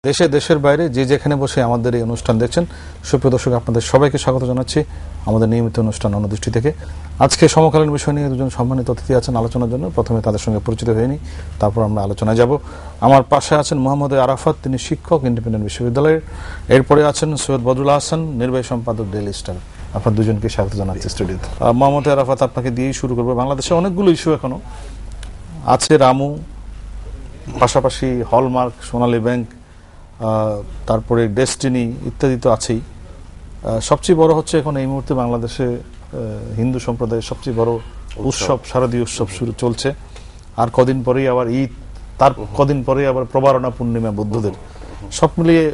দেশে দেশের বাইরে যে যেখানে বসে আমাদের এই অনুষ্ঠান দেখছেন, সুপ্রিয় দর্শক, আপনাদের সবাইকে স্বাগত জানাচ্ছি আমাদের নিয়মিত অনুষ্ঠান অন্যদৃষ্টি থেকে। আজকে সমকালীন বিষয় নিয়ে দুজন সম্মানিত অতিথি আছেন আলোচনার জন্য। প্রথমে তাদের সঙ্গে পরিচিত হয়ে নিই, তারপর আমরা আলোচনায় যাব। আমার পাশে আছেন মোহাম্মদ আরাফাত, তিনি শিক্ষক, ইন্ডিপেন্ডেন্ট বিশ্ববিদ্যালয়ের। এরপরে আছেন সৈয়দ বদরুল আহসান, নির্বাহী সম্পাদক ডেইলি স্টার। আপনার দুজনকে স্বাগত জানাচ্ছি স্টুডিওতে। মোহাম্মদ আরাফাত, আপনাকে দিয়েই শুরু করবো। বাংলাদেশে অনেকগুলো ইস্যু এখনো আছে, রামু, পাশাপাশি হলমার্ক, সোনালী ব্যাংক, তারপরে ডেস্টিনি ইত্যাদি তো আছেই। সবচেয়ে বড় হচ্ছে এখন এই মুহূর্তে বাংলাদেশে হিন্দু সম্প্রদায়ের সবচেয়ে বড় উৎসব, শারদীয় উৎসব শুরু চলছে। আর কদিন পরেই আবার ঈদ, তার কদিন পরেই আবার প্রবারণা পূর্ণিমা বৌদ্ধদের। সব মিলিয়ে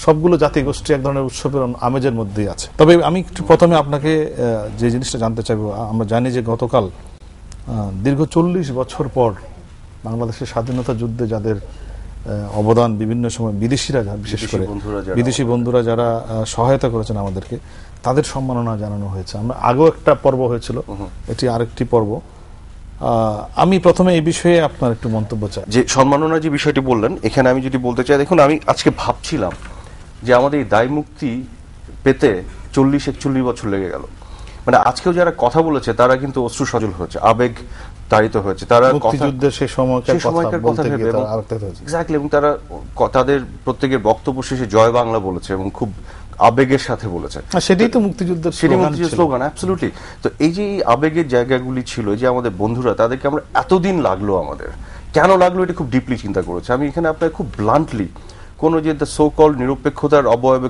সবগুলো জাতিগোষ্ঠী এক ধরনের উৎসবের আমেজের মধ্যেই আছে। তবে আমি একটু প্রথমে আপনাকে যে জিনিসটা জানতে চাইবো, আমরা জানি যে গতকাল দীর্ঘ 40 বছর পর বাংলাদেশের স্বাধীনতা যুদ্ধে যাদের অবদান, বিভিন্ন সময় বিদেশিরা, বিশেষ করে বিদেশি বন্ধুরা যারা সহায়তা করেছেন আমাদেরকে, তাদের সম্মাননা জানানো হয়েছে। আমরা আগেও একটা পর্ব হয়েছিল, এটি আরেকটি পর্ব। আমি প্রথমে এই বিষয়ে আপনার একটু মন্তব্য চাই। যে সম্মাননার যে বিষয়টি বললেন, এখানে আমি যদি বলতে চাই, দেখুন, আমি আজকে ভাবছিলাম যে আমাদের এই দায় মুক্তি পেতে 40-41 বছর লেগে গেল। মানে আজকেও যারা কথা বলেছে তারা কিন্তু অশ্রু সজল হয়েছে, আবেগ তাড়িত হয়েছে। তারা মুক্তিযুদ্ধের সেই সময়কার কথা ভেবে এক্স্যাক্টলি, এবং তারা তাদের প্রত্যেকের বক্তব্য শেষে জয় বাংলা বলেছে এবং খুব আবেগের সাথে বলেছে। সেটাই তো মুক্তিযুদ্ধের স্লোগান। অ্যাবসলিউটলি। তো এই যে আবেগের জায়গাগুলি ছিল, যে আমাদের বন্ধুরা, তাদেরকে আমরা এতদিন লাগলো, আমাদের কেন লাগলো, এটা খুব ডিপলি চিন্তা করেছে। আমি এখানে আপনাকে খুব ব্লান্টলি কোনো যে সো কল নিরপেক্ষতার অবয়বে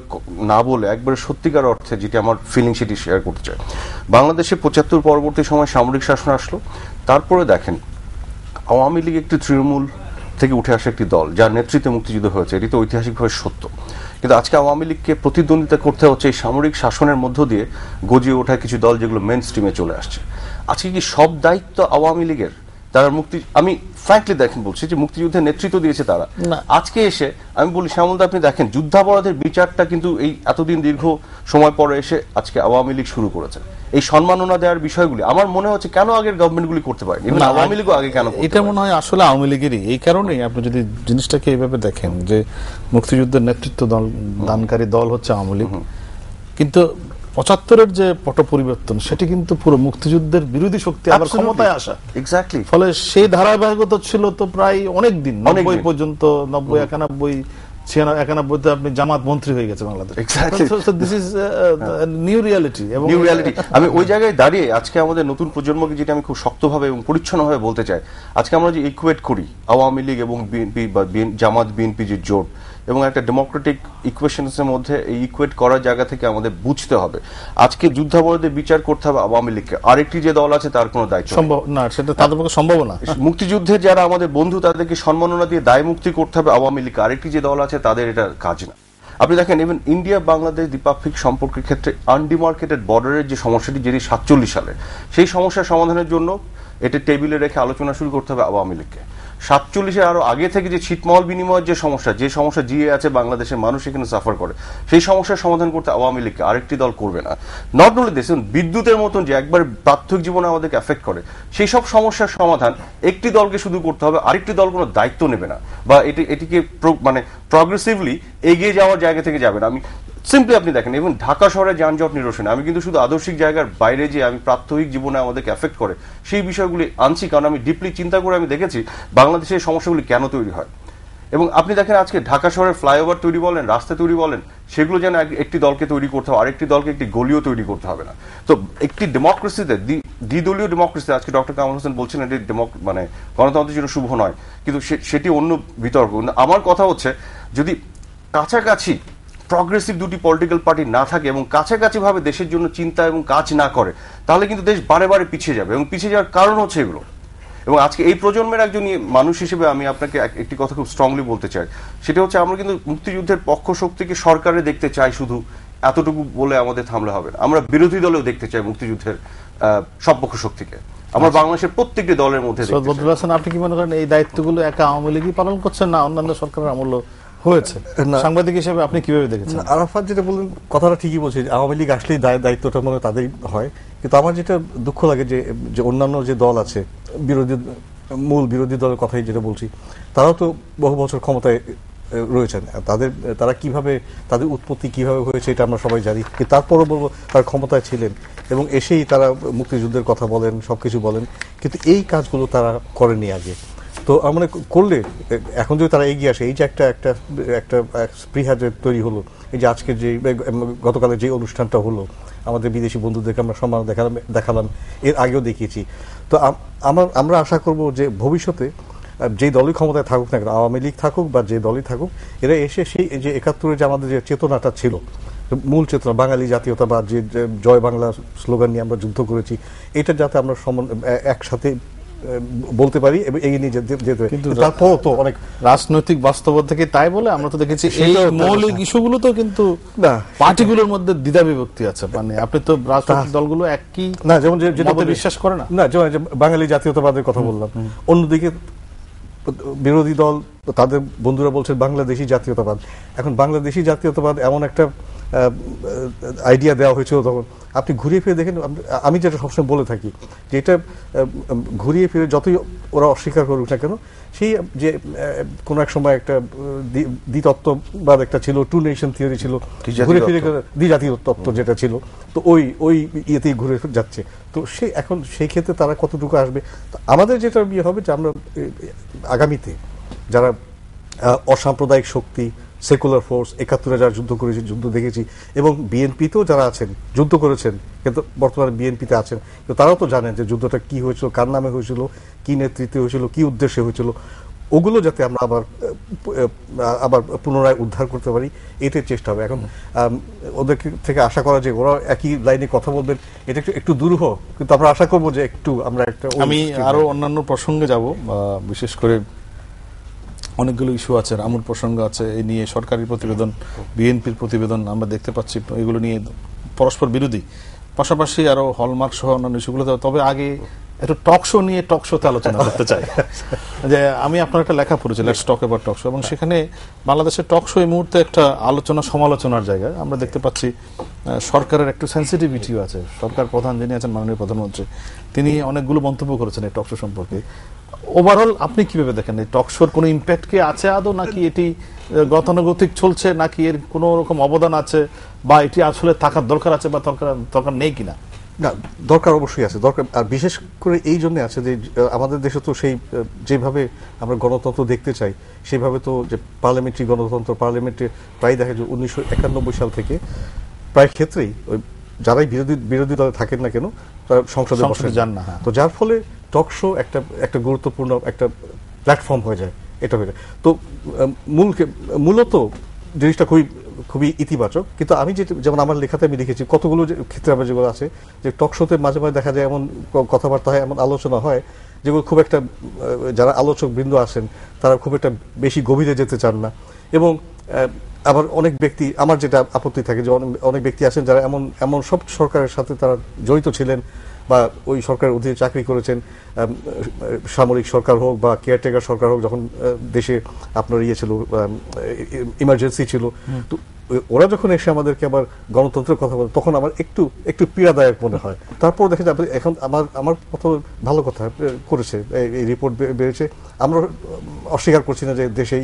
না বলে একবারে সত্যিকার অর্থে যেটি আমার ফিলিং, সেটি শেয়ার করতে চাই। বাংলাদেশে 75 পরবর্তী সময় সামরিক শাসন আসলো। তারপরে দেখেন, আওয়ামী লীগ একটি তৃণমূল থেকে উঠে আসা একটি দল, যার নেতৃত্বে মুক্তিযুদ্ধ হয়েছে, এটি তো ঐতিহাসিকভাবে সত্য। কিন্তু আজকে আওয়ামী লীগকে প্রতিদ্বন্দ্বিতা করতে হচ্ছে এই সামরিক শাসনের মধ্য দিয়ে গজিয়ে ওঠা কিছু দল, যেগুলো মেইন স্ট্রিমে চলে আসছে। আজকে কি সব দায়িত্ব আওয়ামী লীগের? তারা আমি ফ্র্যাঙ্কলি দেখেন বলছি যে মুক্তিযুদ্ধের নেতৃত্ব দিয়েছে তারা। আজকে এসে আমি বলি, শ্যামলদা, আপনি দেখেন যুদ্ধাপরাধের বিচারটা কিন্তু এই এতদিন দীর্ঘ সময় পরে এসে আজকে আওয়ামী লীগ শুরু করেছে। এই সম্মাননা দেওয়ার বিষয়গুলি আমার মনে হচ্ছে কেন আগের গভর্নমেন্টগুলি করতে পারেনি, আওয়ামী লীগও আগে কেন? এটা মনে হয় আসলে আওয়ামী লীগেরই। এই কারণেই আপনি যদি জিনিসটাকে এইভাবে দেখেন যে মুক্তিযুদ্ধের নেতৃত্ব দানকারী দল হচ্ছে আওয়ামী লীগ, কিন্তু 75-এর যে পট পরিবর্তন, সেটি কিন্তু পুরো মুক্তিযুদ্ধের বিরোধী শক্তি আবার ক্ষমতায় আসা। এক্স্যাক্টলি। ফলে সেই ধারাবাহিকতা ছিল তো প্রায় অনেক দিন, 90 পর্যন্ত, 90, 91, 96-তে আপনি জামাত মন্ত্রী হয়ে গেছে Bangladesh. This is new reality. আমি ওই জায়গায় দাঁড়িয়ে আজকে আমাদের নতুন প্রজন্মকে যেটা আমি খুব শক্তভাবে এবং পরিচ্ছন্নভাবে বলতে চাই, আজকে আমরা যে ইকুয়েট করি আওয়ামী লীগ এবং বিএনপি বা জামাত বিএনপি যে জোট, এবং একটা ডেমোক্রেটিক ইকুয়েশনসের মধ্যে এই ইকুয়েট করার জায়গা থেকে আমাদের বুঝতে হবে আজকে যুদ্ধাপরাধে বিচার করতে হবে আওয়ামী লীগকে। আরেকটি যে দল আছে তার কোনো দায়িত্ব সম্ভব না, সেটা তাদের পক্ষে সম্ভব না। মুক্তিযুদ্ধের যারা আমাদের বন্ধু, তাদেরকে সম্মাননা দিয়ে দায় মুক্তি করতে হবে আওয়ামী লীগকে। আরেকটি যে দল আছে তাদের এটা কাজ না। আপনি দেখেন, ইভেন ইন্ডিয়া বাংলাদেশ দ্বিপাক্ষিক সম্পর্কের ক্ষেত্রে আনডিমার্কেটেড বর্ডারের যে সমস্যাটি, যেটি 47 সালে, সেই সমস্যার সমাধানের জন্য এটা টেবিলে রেখে আলোচনা শুরু করতে হবে আওয়ামী লীগকে। 47-এর আরো আগে থেকে যে ছিটমহল বিনিময়ের যে সমস্যা জিয়ে আছে, বাংলাদেশের মানুষ এখানে সাফার করে, সেই সমস্যার সমাধান করতে আওয়ামী লীগকে। আরেকটি দল করবে না। নট অনলি দিস, বিদ্যুতের মতন যে একবার প্রাত্যহিক জীবনে আমাদেরকে এফেক্ট করে, সেই সব সমস্যার সমাধান একটি দলকে শুধু করতে হবে, আরেকটি দল কোনো দায়িত্ব নেবে না, বা এটিকে মানে প্রগ্রেসিভলি এগিয়ে যাওয়ার জায়গা থেকে যাবে না। আমি সিম্পলি, আপনি দেখেন, এবং ঢাকা শহরের যানজট নিরসনে আমি কিন্তু শুধু আদর্শিক জায়গার বাইরে যে আমি প্রাত্যহিক জীবনে আমাদেরকে এফেক্ট করে সেই বিষয়গুলি আনছি, কারণ আমি ডিপলি চিন্তা করে আমি দেখেছি বাংলাদেশের সমস্যাগুলি কেন তৈরি হয়। এবং আপনি দেখেন, আজকে ঢাকা শহরের ফ্লাইওভার তৈরি বলেন, রাস্তা তৈরি বলেন, সেগুলো যেন একটি দলকে তৈরি করতে হবে, আরেকটি দলকে একটি গলিও তৈরি করতে হবে না। তো একটি ডেমোক্রেসিতে, দ্বিদলীয় ডেমোক্রেসিতে, আজকে ডক্টর কামাল হোসেন বলছেন এটি মানে গণতন্ত্রের জন্য শুভ নয়, কিন্তু সেটি অন্য বিতর্ক। আমার কথা হচ্ছে, যদি কাছাকাছি প্রগ্রেসিভ দুটি পলিটিক্যাল পার্টি না থাকে এবং কাছাকাছি ভাবে দেশের জন্য চিন্তা এবং কাজ না করে, তাহলে কিন্তু দেশ বারে বারে পিছিয়ে যাবে, এবং পিছিয়ে যাওয়ার কারণ হচ্ছে এগুলো। এবং আজকে এই প্রজন্মের একজন মানুষ হিসেবে আমি আপনাকে একটি কথা খুব স্ট্রংলি বলতে চাই, সেটা হচ্ছে আমরা কিন্তু মুক্তিযুদ্ধের পক্ষ শক্তিকে সরকারে দেখতে চাই, শুধু এতটুকু বলে আমাদের থামলে হবে না। আমরা বিরোধী দলেও দেখতে চাই মুক্তিযুদ্ধের সব পক্ষ শক্তিকে। আমরা বাংলাদেশের প্রত্যেকটি দলের মধ্যে। আপনি কি মনে করেন এই দায়িত্বগুলো একা আওয়ামী লীগই পালন করছেন, না অন্যান্য সরকারের আমল হয়েছে? সাংবাদিক হিসেবে আপনি কিভাবে দেখেছেন? আরাফাত যেটা বললেন, কথাটা ঠিকই বলছে, আওয়ামী লীগ আসলেই দায়িত্বটা মনে তাদের হয়। কিন্তু আমার যেটা দুঃখ লাগে যে অন্যান্য যে দল আছে, মূল বিরোধী দলের কথাই যেটা বলছি, তারাও তো বহু বছর ক্ষমতায় রয়েছেন, তারা কিভাবে, তাদের উৎপত্তি কিভাবে হয়েছে এটা আমরা সবাই জানি, কিন্তু তারপরও বলবো তারা ক্ষমতায় ছিলেন এবং এসেই তারা মুক্তিযুদ্ধের কথা বলেন, সবকিছু বলেন, কিন্তু এই কাজগুলো তারা করেনি আগে। তো আমরা করলে এখন যদি তারা এগিয়ে আসে, এই যে একটা একটা একটা স্পৃহা যে তৈরি হলো, এই যে আজকে যে গতকালের যে অনুষ্ঠানটা হলো, আমাদের বিদেশি বন্ধুদেরকে আমরা সম্মান দেখালাম, এর আগেও দেখিয়েছি। তো আমরা আশা করব যে ভবিষ্যতে যে দলই ক্ষমতায় থাকুক না কেন, আওয়ামী লীগ থাকুক বা যে দলই থাকুক, এরা এসে সেই যে ৭১-এর যে আমাদের যে চেতনাটা ছিল, মূল চেতনা বাঙালি জাতীয়তাবাদ, যে জয় বাংলা স্লোগান নিয়ে আমরা যুদ্ধ করেছি, এটা যাতে আমরা একসাথে বলতে পারি এবং এগিয়ে নিয়ে যেতে পারি। কিন্তু তারপরও তো অনেক রাজনৈতিক বাস্তবতা থেকে তাই বলে আমরা তো দেখেছি এই মৌলিক ইস্যুগুলো তো কিন্তু না, পার্টিগুলোর মধ্যে দ্বিধা বিভক্তি আছে। মানে আপনি তো রাজনৈতিক দলগুলো একই না, যেমন যেটা বিশ্বাস করে না, যেমন বাঙালি জাতীয়তাবাদের কথা বললাম, অন্যদিকে বিরোধী দল তাদের বন্ধুরা বলছেন বাংলাদেশি জাতীয়তাবাদ। এখন বাংলাদেশি জাতীয়তাবাদ এমন একটা আইডিয়া দেওয়া হয়েছিল তখন, আপনি ঘুরিয়ে ফিরে দেখেন, আমি যেটা সবসময় বলে থাকি যে এটা ঘুরিয়ে ফিরে যতই ওরা অস্বীকার করুক না কেন, সেই যে কোনো এক সময় একটা দ্বিতত্ত্ববাদ একটা ছিল, টু নেশন থিওরি ছিল, ঘুরে ফিরে দ্বিজাতীয় তত্ত্ব যেটা ছিল, তো ওই ইয়েতেই ঘুরে যাচ্ছে। তো এখন সেই ক্ষেত্রে তারা কতটুকু আসবে, আমাদের যেটা বিয়ে হবে যে আমরা আগামীতে যারা অসাম্প্রদায়িক শক্তি, সেকুলার ফোর্স, ৭১-এ যারা যুদ্ধ করেছে, যুদ্ধ দেখেছি, এবং বিএনপিতেও যারা আছেন, যুদ্ধ করেছেন কিন্তু বর্তমানে বিএনপিতে আছেন, তো তারাও তো জানেন যে যুদ্ধটা কি হয়েছিল, কার নামে হয়েছিল, কি নেতৃত্বে হয়েছিল, কি উদ্দেশ্যে হয়েছিল, ওগুলো যাতে আমরা আবার পুনরায় উদ্ধার করতে পারি, এটাই চেষ্টা হবে। এখন ওদের থেকে আশা করা যে ওরা একই লাইনে কথা বলবেন, এটা একটু দুরূহ, কিন্তু আমরা আশা করবো যে আমরা একটা। আমি আরো অন্যান্য প্রসঙ্গে যাব, বিশেষ করে অনেকগুলো ইস্যু আছে, রামুর প্রসঙ্গ আছে, এই নিয়ে সরকারি প্রতিবেদন, বিএনপির প্রতিবেদন আমরা দেখতে পাচ্ছি, এগুলো নিয়ে পরস্পর বিরোধী, পাশাপাশি আরো হলমার্ক সহ অন্যান্য ইস্যুগুলো। তবে আগে একটু টক শো নিয়ে টক শোতে আলোচনা করতে চাই। যে আমি আপনার একটা লেখা পড়েছি, let's talk about talk show, এবং সেখানে বাংলাদেশের টক শো এই মুহূর্তে একটা আলোচনা সমালোচনার জায়গায়। আমরা দেখতে পাচ্ছি সরকারের একটু সেন্সিটিভিটিও আছে। সরকার প্রধান যিনি আছেন, মাননীয় প্রধানমন্ত্রী, তিনি অনেকগুলো মন্তব্য করেছেন এই টক শো সম্পর্কে। ওভারঅল আপনি কিভাবে দেখেন এই টক শোর কোনো ইম্প্যাক্ট কি আছে আদৌ, নাকি এটি গতানুগতিক চলছে, নাকি এর কোনো রকম অবদান আছে, বা এটি আসলে থাকার দরকার আছে বা দরকার নেই কিনা? না, দরকার অবশ্যই আছে, দরকার। আর বিশেষ করে এই জন্য আছে যে আমাদের দেশে তো সেই যেভাবে আমরা গণতন্ত্র দেখতে চাই, সেভাবে তো যে পার্লামেন্টারি গণতন্ত্র, পার্লামেন্টে প্রায় দেখা যায় 1991 সাল থেকে প্রায় ক্ষেত্রেই যারাই বিরোধী দলে থাকেন না কেন, তারা সংসদে বসে যান না। তো যার ফলে টক শো একটা গুরুত্বপূর্ণ একটা প্ল্যাটফর্ম হয়ে যায়, এটা হয়ে যায়। তো মূলত জিনিসটা খুবই ইতিবাচক। কিন্তু আমি যেমন আমার লেখাতে আমি লিখেছি, কতগুলো ক্ষেত্রে আমার যেগুলো আছে যে টক শোতে মাঝে মাঝে দেখা যায় এমন কথাবার্তা হয়, এমন আলোচনা হয় যেগুলো খুব একটা, যারা আলোচক বৃন্দ আসেন তারা খুব একটা বেশি গভীরে যেতে চান না। এবং আবার অনেক ব্যক্তি, আমার যেটা আপত্তি থাকে যে অনেক ব্যক্তি আছেন যারা এমন সব সরকারের সাথে তারা জড়িত ছিলেন বা ওই সরকারের অধীনে চাকরি করেছেন, সামরিক সরকার হোক বা কেয়ারটেকার সরকার হোক, যখন দেশে আপনার ছিল, ইমার্জেন্সি ছিল, তো ওরা যখন এসে আমাদেরকে আবার গণতন্ত্রের কথা বলে, তখন আমার একটু পীড়াদায়ক মনে হয়। তারপর দেখে যাবে এখন আমার কত ভালো কথা করেছে, এই রিপোর্ট বেরিয়েছে, আমরা অস্বীকার করছি না যে দেশে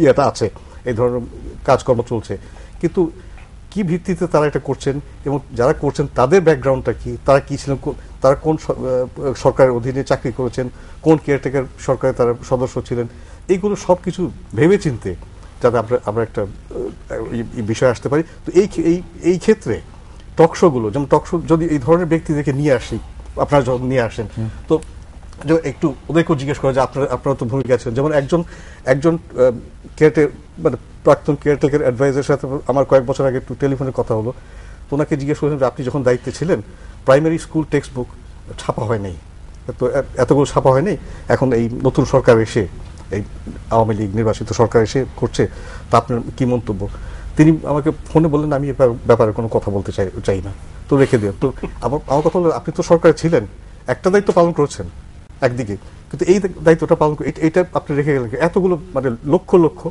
ইয়েটা আছে, এই ধরনের কাজকর্ম চলছে, কিন্তু কি ভিত্তিতে তারা এটা করছেন এবং যারা করছেন তাদের ব্যাকগ্রাউন্ডটা কি, তারা কি ছিলেন, তারা কোন সরকারের অধীনে চাকরি করেছেন, কোন কেয়ারটেকার সরকারে তারা সদস্য ছিলেন, এইগুলো সব কিছু ভেবে চিনতে যাতে আমরা একটা বিষয় আসতে পারি। তো এই ক্ষেত্রে টকশোগুলো, যেমন টকশো যদি এই ধরনের ব্যক্তিদেরকে নিয়ে আসি, আপনারা যখন নিয়ে আসেন, তো একটু ওদেরকেও জিজ্ঞেস করা যে আপনারা তো ভূমিকা আছেন, যেমন একজন মানে প্রাক্তন কেয়ারটেকার অ্যাডভাইজারের সাথে আমার কয়েক বছর আগে একটু টেলিফোনে কথা হলো, তো ওনাকে জিজ্ঞেস করেছেন যে আপনি যখন দায়িত্বে ছিলেন প্রাইমারি স্কুল টেক্সট বুক ছাপা হয় নাই, তো এতগুলো ছাপা হয়নি, এখন এই নতুন সরকার এসে, এই আওয়ামী লীগ নির্বাচিত সরকার এসে করছে, তা আপনার কি মন্তব্য? তিনি আমাকে ফোনে বললেন আমি ব্যাপারে কোনো কথা বলতে চাই না, তো রেখে দিও। তো আমার কথা হলো, আপনি তো সরকারে ছিলেন, একটা দায়িত্ব পালন করছেন একদিকে, কিন্তু এই দায়িত্বটা পালন করে এটা আপনি রেখে গেলেন, এতগুলো মানে লক্ষ লক্ষ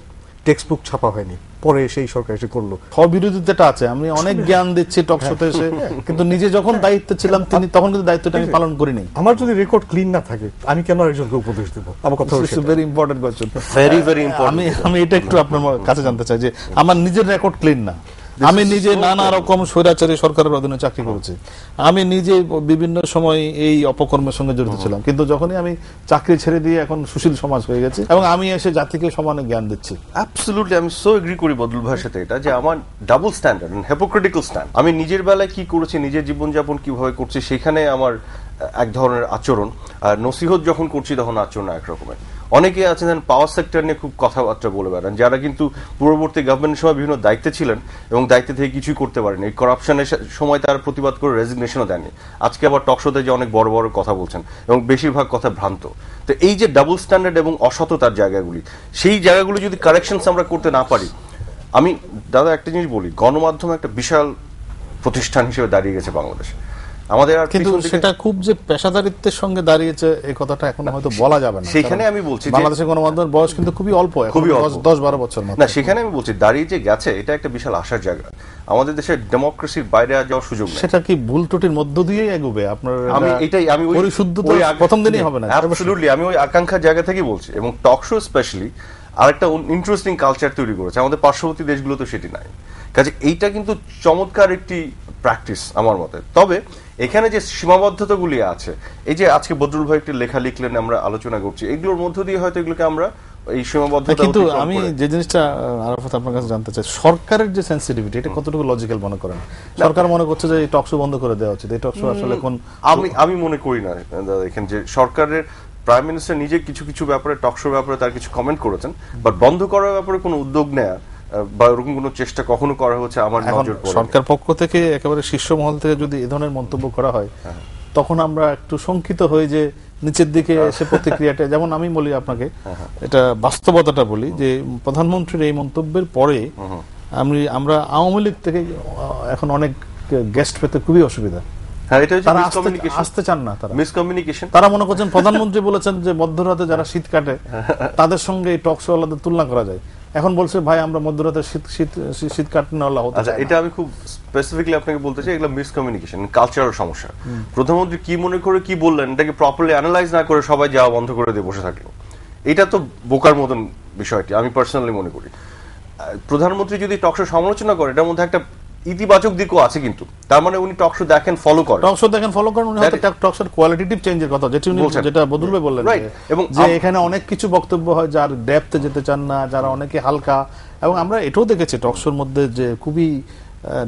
টেক্সট বুক ছাপা হয়নি, পরে সেই সরকার এসে করলো। স্ববিরোধিতাটা আছে, আমি অনেক জ্ঞান দিচ্ছি টক শোতে এসে, কিন্তু নিজে যখন দায়িত্বে ছিলাম তিনি তখন কিন্তু দায়িত্বটা আমি পালন করিনি। আমার যদি রেকর্ড ক্লিন না থাকে আমি কেন আরেকজনকে উপদেশ দেবো? আমার কথা very important question, very very important. আমি এটা একটু আপনার কাছে জানতে চাই যে আমার নিজের রেকর্ড ক্লিন না। আমি নিজে নানা রকম স্বৈরাচারী সরকারের অধীনে চাকরি করেছি, আমি নিজে বিভিন্ন সময় এই অপকর্মের সঙ্গে জড়িত ছিলাম, কিন্তু যখনই আমি চাকরি ছেড়ে দিয়ে এখন সুশীল সমাজ হয়ে গেছে এবং আমি এসে জাতিকে সমানে জ্ঞান দিচ্ছি। অ্যাবসলিউটলি, আমি সো এগ্রি করি বদরুল ভাইয়ের সাথে এটা, যে আমার ডাবল স্ট্যান্ডার্ড, হিপোক্রিটিক্যাল স্ট্যান্ড। আমি নিজের বেলায় কি করেছি, নিজের জীবনযাপন কিভাবে করছি, সেখানে আমার এক ধরনের আচরণ, আর নসিহত যখন করছি তখন আচরণ এক রকমের। অনেকে আছেন পাওয়ার সেক্টর নিয়ে খুব কথাবার্তা বলে বেড়ান, যারা কিন্তু পূর্ববর্তী গভর্নমেন্টের সময় বিভিন্ন দায়িত্বে ছিলেন এবং দায়িত্ব থেকে কিছুই করতে পারেনি। এই করাপশনের সময় তারা প্রতিবাদ করে রেজিগনেশনও দেননি, আজকে আবার টকশোতে যে অনেক বড় বড় কথা বলছেন এবং বেশিরভাগ কথা ভ্রান্ত। তো এই যে ডাবল স্ট্যান্ডার্ড এবং অসততার জায়গাগুলি, সেই জায়গাগুলি যদি কারেকশনস আমরা করতে না পারি, আমি দাদা একটা জিনিস বলি, গণমাধ্যম একটা বিশাল প্রতিষ্ঠান হিসেবে দাঁড়িয়ে গেছে বাংলাদেশে আমাদের, আর কিন্তু সেটা খুব যে পেশাদারিত্বের সঙ্গে দাঁড়িয়েছে এই কথাটা এখন হয়তো বলা যাবে না। সেখানে আমি বলছি বাংলাদেশের গণমাধ্যমের বয়স কিন্তু খুবই অল্প, খুবই অল্প, 10-12 বছর মাত্র। না, সেখানে আমি বলছি দাঁড়িয়ে যে গেছে এটা একটা বিশাল আশার জায়গা। আমাদের দেশের ডেমোক্রেসির বাইরে যাওয়ার সুযোগ নেই। সেটা কি ভুল ত্রুটির মধ্য দিয়ে এগোবে? আপনার আমি এটাই, আমি ওই পরিশুদ্ধতা প্রথম দিনই হবে না। অ্যাবসলিউটলি, আমি ওই আকাঙ্ক্ষার জায়গা থেকেই বলছি। এবং টক শো স্পেশালি আরেকটা ইন্টারেস্টিং কালচার তৈরি করেছে, আমাদের পার্শ্ববর্তী দেশগুলো তো সেটি নাই। কাজে এইটা কিন্তু চমৎকার একটি প্র্যাকটিস আমার মতে। তবে এখানে যে সীমাবদ্ধতাগুলি আছে, এই যে আজকে বদরুল ভাই একটি লেখা লিখলেন, আমরা আলোচনা করছি, এগুলোর মধ্য দিয়ে হয়তো এগুলোকে আমরা এই সীমাবদ্ধতা। কিন্তু আমি যে জিনিসটা আরাফাত আপনার কাছে জানতে চাই, সরকারের যে সেন্সিটিভিটি, এটা কতটুকু লজিক্যাল মনে করেন? সরকার মনে করছে যে এই টক শো বন্ধ করে দেওয়া উচিত, এই টক শো আসলে কোন, আমি মনে করি না এখানে যে সরকারের প্রাইম মিনিস্টার নিজে কিছু কিছু ব্যাপারে, টক শো ব্যাপারে তার কিছু কমেন্ট করেছেন, বাট বন্ধ করার ব্যাপারে কোনো উদ্যোগ নেয়া বা এরকম কোনো চেষ্টা কখনো করা হচ্ছে আমার নজর পড়ে। সরকার পক্ষ থেকে একেবারে শীর্ষ মহল থেকে যদি এ ধরনের মন্তব্য করা হয়, তখন আমরা একটু শঙ্কিত হই যে নিচের দিকে এসে প্রতিক্রিয়াটা, যেমন আমি বলি আপনাকে, এটা বাস্তবতাটা বলি যে প্রধানমন্ত্রীর এই মন্তব্যের পরে আমরা আওয়ামী লীগ থেকে এখন অনেক গেস্ট পেতে খুবই অসুবিধা। হ্যাঁ, এটা হচ্ছে তারা মিসকমিউনিকেশন, আসতে চান না, তারা মিসকমিউনিকেশন। তারা মনে করছেন প্রধানমন্ত্রী বলেছেন যে মধ্যরাতে যারা শীত কাটে তাদের সঙ্গে এই টক শো ওয়ালাদের তুলনা করা যায়। এখন বলছে ভাই আমরা মধ্যরাতে শীত কাটানোওয়ালা হতে চাই না। এটা আমি খুব স্পেসিফিকলি আপনাকে বলতে চাই, এগুলো মিসকমিউনিকেশন, কালচারাল সমস্যা। প্রধানমন্ত্রী কি মনে করে কি বললেন, এটাকে প্রপারলি অ্যানালাইজ না করে সবাই যাওয়া বন্ধ করে দিয়ে বসে থাকলো, এটা তো বোকার মতন বিষয়টি আমি পার্সোনালি মনে করি। প্রধানমন্ত্রী যদি টক শো সমালোচনা করে, এটার মধ্যে একটা ইতিবাচক দিকও আছে, কিন্তু তার মানে উনি টক শো দেখেন, ফলো করেন, টক শো দেখেন, ফলো করেন, উনি হয়তো টক শোর কোয়ালিটেটিভ চেঞ্জের কথা যেটা বদরুল ভাই বললেন, এবং যে এখানে অনেক কিছু বক্তব্য হয় যার ডেপথে যেতে চান না, যারা অনেকে হালকা, এবং আমরা এটাও দেখেছি টক শোর মধ্যে যে খুবই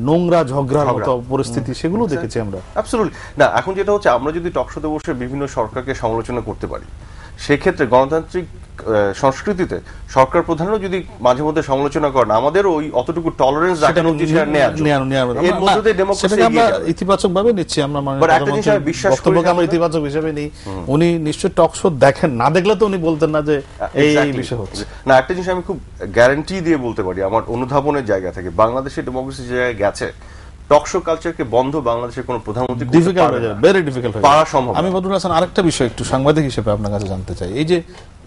নোংরা ঝগড়ার মতো পরিস্থিতি, সেগুলো দেখেছি আমরা। অ্যাবসলিউটলি না, এখন যেটা হচ্ছে, আমরা যদি টক শোতে বসে বিভিন্ন সরকারকে সমালোচনা করতে পারি, সেক্ষেত্রে গণতান্ত্রিক সংস্কৃতিতে সরকার প্রধানও যদি মাঝে মধ্যে সমালোচনা করেন, আমাদের ওই অতটুকু টলারেন্স রাখানোর যে এর মধ্যে দিয়ে ডেমোক্রেসি আমরা ইতিবাচক ভাবে নিচ্ছি, আমরা আমরা ইতিবাচক হিসেবে নিই। উনি নিশ্চয়ই টক শো দেখেন, না দেখলে তো উনি বলতেন না যে এই বিষয় হচ্ছে না। একটা জিনিস আমি খুব গ্যারান্টি দিয়ে বলতে পারি আমার অনুধাবনের জায়গা থেকে, বাংলাদেশের ডেমোক্রেসি জায়গায় গেছে, টক শো কালচারকে বন্ধ বাংলাদেশের কোন প্রধানমন্ত্রী ভেরি ডিফিকাল্ট পারা সম্ভব। আমি বদরুল হাসান আরেকটা বিষয় একটু সাংবাদিক হিসেবে আপনার কাছে জানতে চাই, এই যে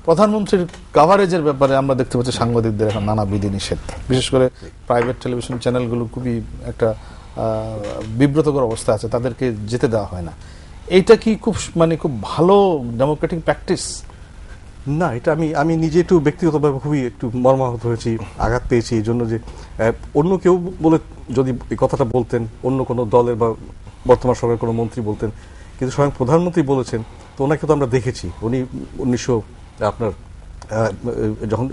প্রধানমন্ত্রীর কভারেজের ব্যাপারে আমরা দেখতে পাচ্ছি সাংবাদিকদের এখন নানা বিধিনিষেধ, বিশেষ করে প্রাইভেট টেলিভিশন চ্যানেলগুলো খুবই একটা বিব্রতকর অবস্থা আছে, তাদেরকে যেতে দেওয়া হয় না। এইটা কি খুব খুব ভালো ডেমোক্রেটিক প্র্যাকটিস? না, এটা আমি নিজে একটু ব্যক্তিগতভাবে খুবই একটু মর্মাহত হয়েছি, আঘাত পেয়েছি এই জন্য যে অন্য কেউ বলে যদি এই কথাটা বলতেন, অন্য কোনো দলের বা বর্তমান সরকারের কোনো মন্ত্রী বলতেন, কিন্তু স্বয়ং প্রধানমন্ত্রী বলেছেন, তো ওনাকে তো আমরা দেখেছি, উনি 1900 আপনার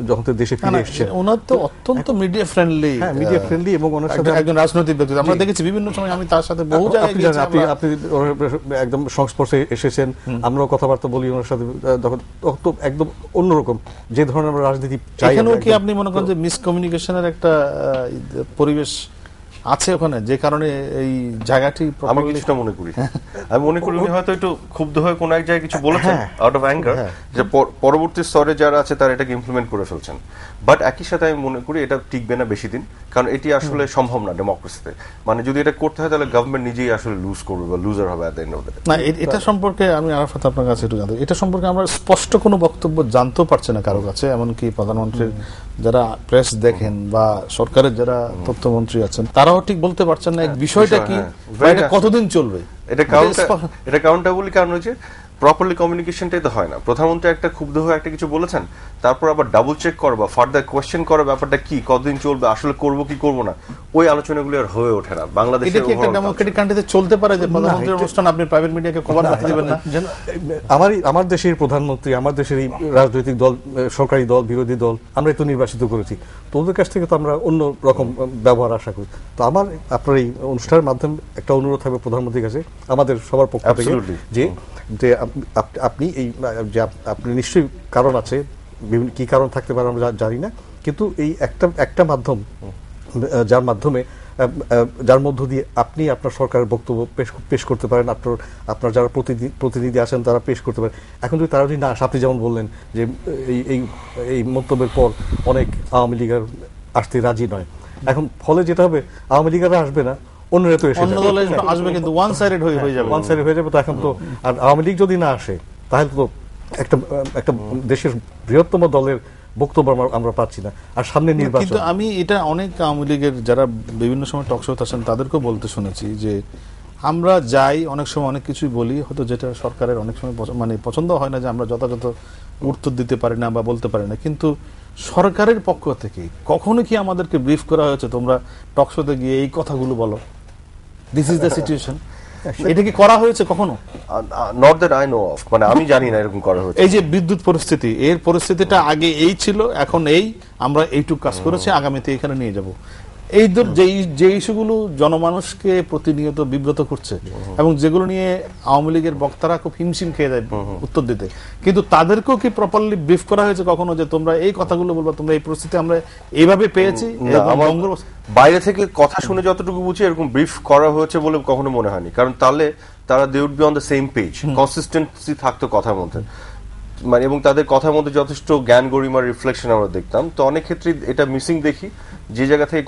যখন দেশে ফিরে এসেছেন, ওনার তো অত্যন্ত মিডিয়া ফ্রেন্ডলি, মিডিয়া ফ্রেন্ডলি, এবং ওনার সাথে একজন রাজনৈতিক ব্যক্তি আমরা দেখেছি বিভিন্ন সময়, আমি তার সাথে বহু জায়গায় গেছি। আপনি একদম সংস্পর্শে এসেছেন, আমরাও কথাবার্তা বলি ওনার সাথে, তখন তো একদম অন্যরকম যে ধরনের আমরা রাজনীতি চাই। এখানেও কি আপনি মনে করেন যে মিসকমিউনিকেশনের একটা পরিবেশ আছে ওখানে, যে কারণে এই জায়গাটি আমি কিছুটা মনে করি, আমি মনে করি উনি হয়তো একটু ক্ষুব্ধ হয়ে কোন এক জায়গায় কিছু বলেছেন আউট অফ অ্যাঙ্গার, যে পরবর্তী স্তরে যারা আছে তারা এটাকে ইমপ্লিমেন্ট করে ফেলছেন। বাট একই সাথে আমি মনে করি এটা টিকবে না বেশি দিন, কারণ এটি আসলে সম্ভব না ডেমোক্রেসিতে। মানে যদি এটা করতে হয় তাহলে গভর্নমেন্ট নিজেই আসলে লুজ করবে বা লুজার হবে at the end of the day. না, এটা সম্পর্কে আমি আরাফাত আপনার কাছে একটু জানতে, এটা সম্পর্কে আমরা স্পষ্ট কোনো বক্তব্য জানতেও পারছি না কারো কাছে, এমনকি প্রধানমন্ত্রীর যারা প্রেস দেখেন বা সরকারের যারা তথ্যমন্ত্রী আছেন তারাও ঠিক বলতে পারছেন না বিষয়টা কি, এটা কতদিন চলবে। এটা কারণটা বলি কারণ হচ্ছে প্রপারলি কমিউনিকেশনটাই তো হয় না। প্রধানমন্ত্রী একটা ক্ষুব্ধ হয়ে একটা কিছু বলেছেন, তারপর আবার ডাবল চেক করো বা ফার্দার কোয়েশ্চেন করো ব্যাপারটা কি, কতদিন চলবে, আসলে করবো কি করবো না, ওই আলোচনাগুলো আর হয়ে ওঠে না বাংলাদেশে। এটা কি একটা ডেমোক্রেটিক কান্ট্রিতে চলতে পারে যে প্রধানমন্ত্রীর অনুষ্ঠান আপনি প্রাইভেট মিডিয়াকে কভার করতে দিবেন না? আমার দেশের প্রধানমন্ত্রী, আমার দেশের এই রাজনৈতিক দল, সরকারি দল, বিরোধী দল, আমরা তো নির্বাচিত করেছি, তো ওদের কাছ থেকে তো আমরা অন্য রকম ব্যবহার আশা করি। তো আমার আপনার এই অনুষ্ঠানের মাধ্যমে একটা অনুরোধ থাকবে প্রধানমন্ত্রীর কাছে, আমাদের সবার পক্ষ থেকে, যে আপনি এই যে আপনি নিশ্চয়ই কারণ আছে, বিভিন্ন কি কারণ থাকতে পারে আমরা জানি না, কিন্তু এই একটা মাধ্যম যার মধ্য দিয়ে আপনি আপনার সরকারের বক্তব্য পেশ করতে পারেন, আপনার যারা প্রতিনিধি আছেন তারা পেশ করতে পারেন। এখন যদি তারা যদি না আসে, আপনি যেমন বললেন যে এই মন্তব্যের পর অনেক আওয়ামী লীগের আসতে রাজি নয়, এখন ফলে যেটা হবে আওয়ামী লীগেরা আসবে না, অন্যরা তো এসে আসবে, কিন্তু ওয়ান সাইডেড হয়ে যাবে। তো এখন তো আর আওয়ামী লীগ যদি না আসে তাহলে তো একটা দেশের বৃহত্তম দলের বক্তব্য আমরা পাচ্ছি না, আর সামনে নির্বাচন। কিন্তু আমি এটা অনেক আওয়ামী লীগের যারা বিভিন্ন সময় টক শোতে আসেন তাদেরকেও বলতে শুনেছি যে আমরা যাই অনেক সময় অনেক কিছুই বলি, হয়তো যেটা সরকারের অনেক সময় মানে পছন্দ হয় না, যে আমরা যথাযথ উত্তর দিতে পারি না বা বলতে পারি না, কিন্তু সরকারের পক্ষ থেকে কখনো কি আমাদেরকে ব্রিফ করা হয়েছে তোমরা টক শোতে গিয়ে এই কথাগুলো বলো, দিস ইজ দ্য সিচুয়েশন? এটা কি করা হয়েছে কখনো? Not that I know of, মানে আমি জানি না এরকম করা হয়েছে। এই যে বিদ্যুৎ পরিস্থিতি, এর পরিস্থিতিটা আগে এই ছিল, এখন এই আমরা এইটুকু কাজ করেছি, আগামীতে এখানে নিয়ে যাব, এই যে ইস্যুগুলো জনমানুষকে প্রতিনিয়ত বিব্রত করছে এবং যেগুলো নিয়ে আওয়ামী লীগের বক্তারা খুব হিমশিম খেয়ে যায় উত্তর দিতে, কিন্তু তাদেরকেও কি প্রপারলি ব্রিফ করা হয়েছে কখনো যে তোমরা এই কথাগুলো বলবা, তোমরা এই পরিস্থিতি আমরা এইভাবে পেয়েছি? বাইরে থেকে কথা শুনে যতটুকু বুঝি এরকম ব্রিফ করা হয়েছে বলে কখনো মনে হয়নি, কারণ তাহলে তারা they would be on the same page, consistency থাকতো কথার মধ্যে, মানে এবং তাদের কথার মধ্যে যথেষ্ট জ্ঞান গরিমার রিফ্লেকশন আমরা দেখতাম। তো অনেক ক্ষেত্রে এটা মিসিং দেখি, যে জায়গা থেকে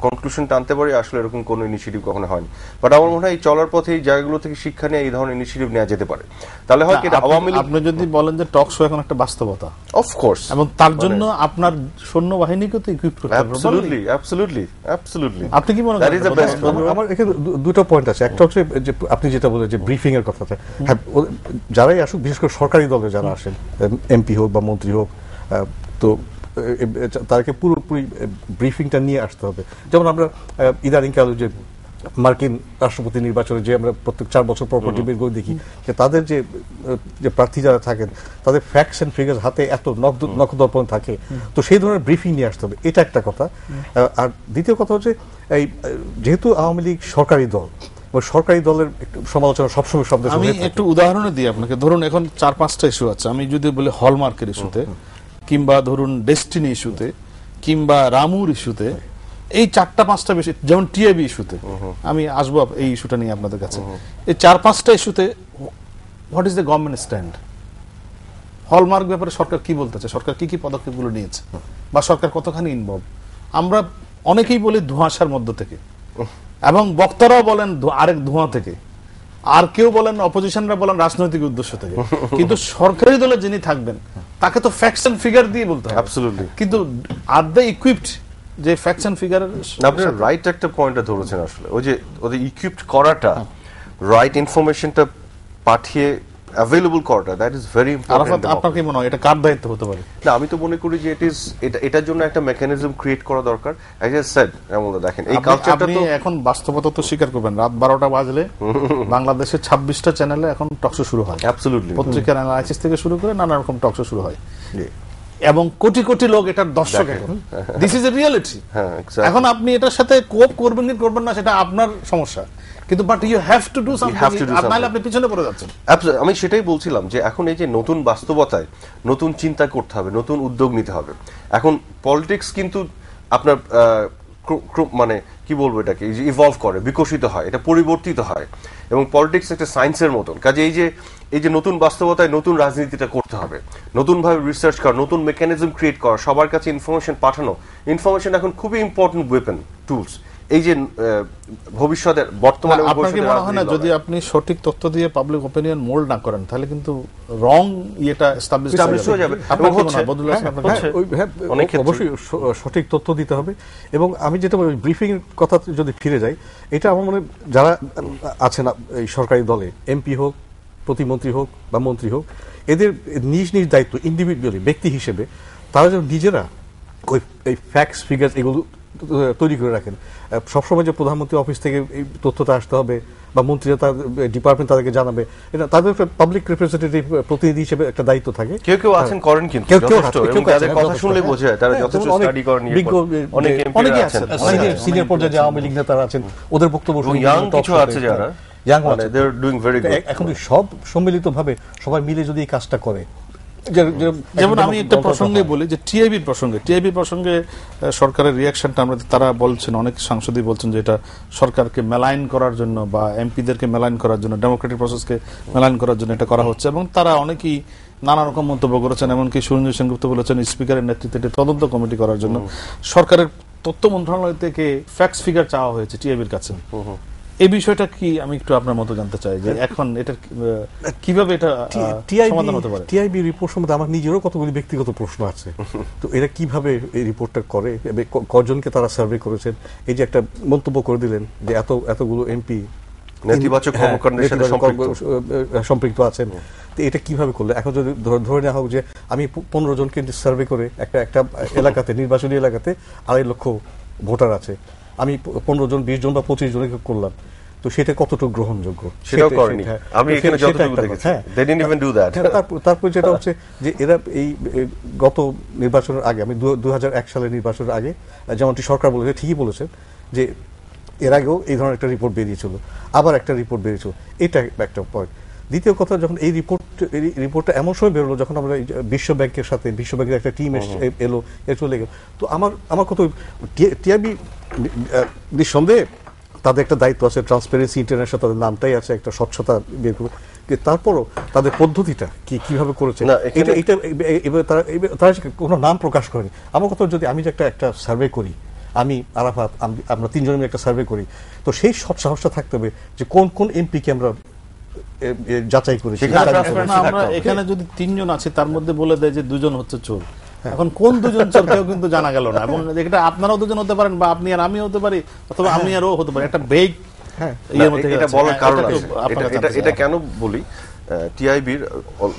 কনক্লুশন টানতে পারি আসলে এরকম কোনো ইনিশিয়েটিভ কখনো হয়নি। বাট আমার মনে হয় এই চলার পথে এই জায়গাগুলো থেকে শিক্ষা নিয়ে এই ধরনের ইনিশিয়েটিভ নেওয়া যেতে পারে, তাহলে হয় কি আওয়ামী লীগ। আপনি যদি বলেন যে টক শো এখন একটা বাস্তবতা, অফকোর্স, এবং তার জন্য আপনার সৈন্যবাহিনীকে তো ইকুইপ করতে হবে। অ্যাবসলিউটলি। আপনি কি মনে করেন? আমার এখানে দুটো পয়েন্ট আছে। একটা হচ্ছে যে আপনি যেটা বলেন যে ব্রিফিং এর কথাটা, হ্যাঁ, যারাই আসুক, বিশেষ করে সরকারি দলে যারা আসেন, এমপি হোক বা মন্ত্রী হোক, তো তাদেরকে পুরোপুরি ব্রিফিংটা নিয়ে আসতে হবে। যেমন আমরা ইদানিংকালে যে মার্কিন রাষ্ট্রপতি নির্বাচনে যে আমরা প্রত্যেক 4 বছর পর ডিবেট করে দেখি, যে তাদের যে প্রার্থী যারা থাকেন তাদের ফ্যাক্টস এন্ড ফিগার্স হাতে এত নখদর্পণ থাকে, তো সেই ধরনের ব্রিফিং নিয়ে আসতে হবে, এটা একটা কথা। আর দ্বিতীয় কথা হচ্ছে এই যেহেতু আওয়ামী লীগ সরকারি দল, সরকারি দলের সমালোচনা সবসময় শব্দ। আমি একটু উদাহরণ দিই আপনাকে। ধরুন এখন 4-5টা ইস্যু আছে, আমি যদি বলি হলমার্কের ইস্যুতে, কিংবা ধরুন ডেস্টিনি ইস্যুতে, কিংবা রামুর ইস্যুতে, এই 4-5টা বেশি, যেমন টিএবি ইস্যুতে, আমি আসবো এই ইস্যুটা নিয়ে আপনাদের কাছে। এই 4-5টা ইস্যুতে what is the government stand? Hallmark ব্যাপারে সরকার কি বলতেছে, সরকার কি কি পদক্ষেপগুলো নিয়েছে, বা সরকার কতখানি ইনভলভ? আমরা অনেকেই বলি ধোঁয়াশার মধ্য থেকে, এবং বক্তারাও বলেন আরেক ধোঁয়া থেকে, আর কেউ বলেন, অপোজিশনরা বলেন রাজনৈতিক উদ্দেশ্য থেকে, কিন্তু সরকারি দলে যিনি থাকবেন তাকে তো ফ্যাক্টস এন্ড ফিগার দিয়ে বলতে হবে। অ্যাবসলিউটলি। কিন্তু আর দ্য ইকুইপড যে ফ্যাক্টস এন্ড ফিগার? আপনি রাইট একটা পয়েন্টটা ধরেছেন আসলে, ওই যে ওদের ইকুইপড করাটা, রাইট ইনফরমেশনটা পাঠিয়ে অ্যাভেলেবল করাটা, দ্যাট ইজ ভেরি ইম্পর্টেন্ট। আপনার কি মনে হয় এটা কার দায়িত্ব হতে পারে? না, আমি তো মনে করি যে এটার জন্য একটা মেকানিজম ক্রিয়েট করা দরকার। অ্যাজ আই সেড, দেখেন এই কালচারটা তো এখন বাস্তবতা তো স্বীকার করবেন, রাত 12টা বাজলে বাংলাদেশের 26টা চ্যানেলে এখন টকশো শুরু হয়। অ্যাবসলিউটলি। পত্রিকার অ্যানালাইসিস থেকে শুরু করে নানা রকম টকশো শুরু হয়, এবং কোটি কোটি লোক এটার দর্শক। এখন দিস ইজ এ রিয়েলিটি। এখন আপনি এটার সাথে কোপ করবেন কি করবেন না সেটা আপনার সমস্যা, কিন্তু but you have to do something, নাহলে আপনি পিছনে পড়ে যাচ্ছেন। আমি সেটাই বলছিলাম যে এখন এই যে নতুন বাস্তবতায় নতুন চিন্তা করতে হবে, নতুন উদ্যোগ নিতে হবে। এখন পলিটিক্স কিন্তু আপনার মানে কি বলবো এটাকে ইভলভ করে, বিকশিত হয়, এটা পরিবর্তিত হয়। এবং পলিটিক্স একটা সায়েন্সের মতন, কাজে এই যে নতুন বাস্তবতায় নতুন রাজনীতিটা করতে হবে, নতুনভাবে রিসার্চ করা, নতুন মেকানিজম ক্রিয়েট করা, সবার কাছে ইনফরমেশন পাঠানো। ইনফরমেশন এখন খুবই ইম্পর্টেন্ট ওয়েপন, টুলস। এই যে ভবিষ্যতের বর্তমানে আপনার কি মনে হয় না যদি আপনি সঠিক তথ্য দিয়ে পাবলিক ওপিনিয়ন মোল্ড না করেন তাহলে কিন্তু রং ইয়েটা এস্টাবলিশ হয়ে যাবে? এবং অবশ্যই সঠিক তথ্য দিতে হবে। এবং আমি যেটা ব্রিফিং এর কথা যদি ফিরে যাই, এটা আমার মনে যারা আছেন এই সরকারি দলে, এমপি হোক, প্রতিমন্ত্রী হোক বা মন্ত্রী হোক, এদের নিজ নিজ দায়িত্ব ইন্ডিভিজুয়ালি ব্যক্তি হিসেবে তারা যেন নিজেরা ওই এই ফ্যাক্টস ফিগার এগুলো তৈরি করে রাখেন। সবসময় যে প্রধানমন্ত্রী অফিস থেকে এই তথ্যটা আসতে হবে বা মন্ত্রীরা তার ডিপার্টমেন্ট তাদেরকে জানাবে, এটা তাদের পাবলিক রিপ্রেজেন্টেটিভ প্রতিনিধি হিসেবে একটা দায়িত্ব থাকে। কেউ কেউ আছেন করেন, কিন্তু তাদের কথা শুনলে বোঝা যায় তারা যথেষ্ট স্টাডি করেন, অনেকে আছেন সিনিয়র পর্যায়ে যে আওয়ামী লীগ নেতারা আছেন, ওদের বক্তব্য কিছু আছে যারা এখন সব সম্মিলিতভাবে সবাই মিলে যদি এই কাজটা করে। যেমন আমি একটা প্রসঙ্গে বলি যে টিআইবির প্রসঙ্গে সরকারের রিয়াকশনটা আমরা, তারা বলছেন, অনেক সাংসদই বলছেন যে এটা সরকারকে মেলাইন করার জন্য বা এমপিদেরকে মেলাইন করার জন্য, ডেমোক্রেটিক প্রসেসকে মেলাইন করার জন্য এটা করা হচ্ছে। এবং তারা অনেকেই নানা রকম মন্তব্য করেছেন, এমনকি সুরঞ্জন সেনগুপ্ত বলেছেন স্পিকারের নেতৃত্বে তদন্ত কমিটি করার জন্য সরকারের তথ্য মন্ত্রণালয় থেকে ফ্যাক্টস ফিগার চাওয়া হয়েছে টিআইবির কাছে। এই বিষয়টা কি আমি একটু আপনার মতো জানতে চাই যে এখন এটা কিভাবে এটা সমাধান হতে পারে? টিআইবি রিপোর্ট সম্বন্ধে আমার নিজেরও কতগুলি ব্যক্তিগত প্রশ্ন আছে। তো এরা কিভাবে এই রিপোর্টটা করে, কজনকে তারা সার্ভে করেছেন? এই যে একটা মন্তব্য করে দিলেন যে এতগুলো এমপি নেতিবাচক কর্মকাণ্ডের সাথে সম্পৃক্ত আছেন, তো এটা কিভাবে করলে? এখন যদি ধরে নেওয়া হোক যে আমি 15 জনকে সার্ভে করে একটা এলাকাতে, নির্বাচনী এলাকাতে 2.5 লক্ষ ভোটার আছে, আমি 15 জন, 20 জন বা 25 জনকে করলাম, তো সেটা কতটুকু গ্রহণযোগ্য? সেটাও করেনি। আমি এখানে যতটুকু দেখেছি, they didn't even do that. তারপর যেটা হচ্ছে যে এরা এই গত নির্বাচনের আগে, আমি 2001 সালের নির্বাচনের আগে, যেমনটি সরকার বলেছে, ঠিকই বলেছেন যে এর আগেও এই ধরনের একটা রিপোর্ট বেরিয়েছিল, আবার একটা রিপোর্ট বেরিয়েছিল। এটা একটা পয়েন্ট। দ্বিতীয় কথা, যখন এই রিপোর্টটা এমন সময় বেরোলো যখন আমরা বিশ্ব ব্যাংকের সাথে, বিশ্ব ব্যাংকের একটা টিম এলো, চলে গেল, তো আমার কত টিআইবি নিঃসন্দেহে তাদের একটা দায়িত্ব আছে, ট্রান্সপারেন্সি ইন্টারন্যাশনাল তাদের নামটাই আছে, একটা স্বচ্ছতা বের করে, তারপরও তাদের পদ্ধতিটা কিভাবে করেছে এটা তারা কোনো নাম প্রকাশ করেনি। আমার কথা, যদি আমি যে একটা সার্ভে করি, আমি আরাফাত, আমরা 3 জনে মিলে একটা সার্ভে করি, তো সেই সাহসটা থাকতে হবে যে কোন এমপিকে আমরা যাচাই করেছি। আমরা এখানে যদি 3 জন আছে, তার মধ্যে বলে দেয় যে 2 জন হচ্ছে চোর, এখন কোন 2 জন চোর কেউ কিন্তু জানা গেল না। এবং এটা আপনারাও 2 জন হতে পারেন, বা আপনি আর আমিও হতে পারি, অথবা আমি আর ও হতে পারি। একটা বেগ এটা বলার কারণ আছে। এটা কেন বলি, টিআইবির